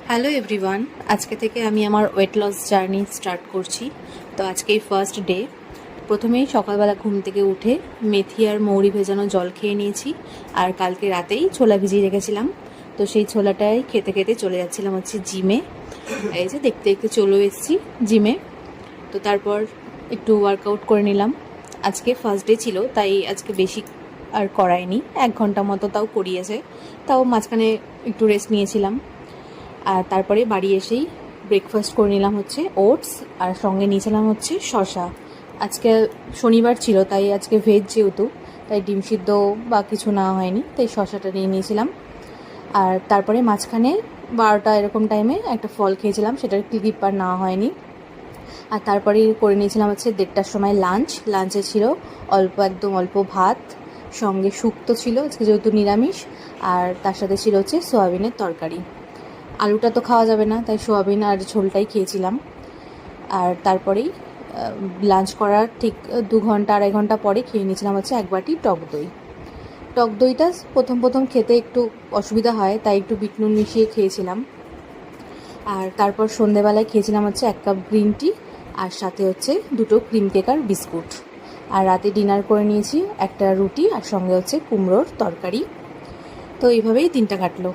Hello everyone, আজকে থেকে আমি আমার ওয়েট লস জার্নি স্টার্ট করছি। তো আজকেই ফার্স্ট ডে। প্রথমেই সকালবেলা ঘুম থেকে উঠে মেথি আর মৌরি ভেজানো জল খেয়ে নিয়েছি। আর কালকে রাতেই ছোলা ভিজিয়ে রেখেছিলাম, তো সেই ছোলাটাই খেতে খেতে চলে যাচ্ছিলাম হচ্ছে জিমে। এই যে দেখতে দেখতে চলে এসেছি জিমে। তো তারপর একটু ওয়ার্কআউট করে নিলাম। আজকে ফার্স্ট ডে ছিল, তাই আজকে বেশি আর করায়নি, 1 ঘন্টা মতো তাও করিয়েছে। তাও মাঝখানে একটু রেস্ট নিয়েছিলাম। আর তারপরে বাড়ি এসেই ব্রেকফাস্ট করে নিলাম হচ্ছে ওটস, আর সঙ্গে নিয়েছিলাম হচ্ছে শসা। আজকে শনিবার ছিল, তাই আজকে ভেজ যেহেতু, তাই ডিম সিদ্ধ বা কিছু নেওয়া হয়নি, তাই শসাটা নিয়ে নিয়েছিলাম। আর তারপরে মাঝখানে 12টা এরকম টাইমে একটা ফল খেয়েছিলাম, সেটার ক্লিপ আর নেওয়া হয়নি। আর তারপরে করে নিয়েছিলাম হচ্ছে 1:30টার সময় লাঞ্চে ছিল একদম অল্প ভাত, সঙ্গে শুক্তো ছিল আজকে যেহেতু নিরামিষ, আর তার সাথে ছিল হচ্ছে সোয়াবিনের তরকারি। আলুটা তো খাওয়া যাবে না, তাই সোয়াবিন আর ঝোলটাই খেয়েছিলাম। আর তারপরেই লাঞ্চ করার ঠিক 2-2.5 ঘন্টা পরে খেয়ে নিয়েছিলাম হচ্ছে 1 বাটি টক দই। টক দইটা প্রথম খেতে একটু অসুবিধা হয়, তাই একটু বিট নুন মিশিয়ে খেয়েছিলাম। আর তারপর সন্ধেবেলায় খেয়েছিলাম হচ্ছে 1 কাপ গ্রিন টি, আর সাথে হচ্ছে 2টো ক্রিম কেক আর বিস্কুট। আর রাতে ডিনার করে নিয়েছি একটা রুটি, আর সঙ্গে হচ্ছে কুমড়োর তরকারি। তো এইভাবেই দিনটা কাটলো।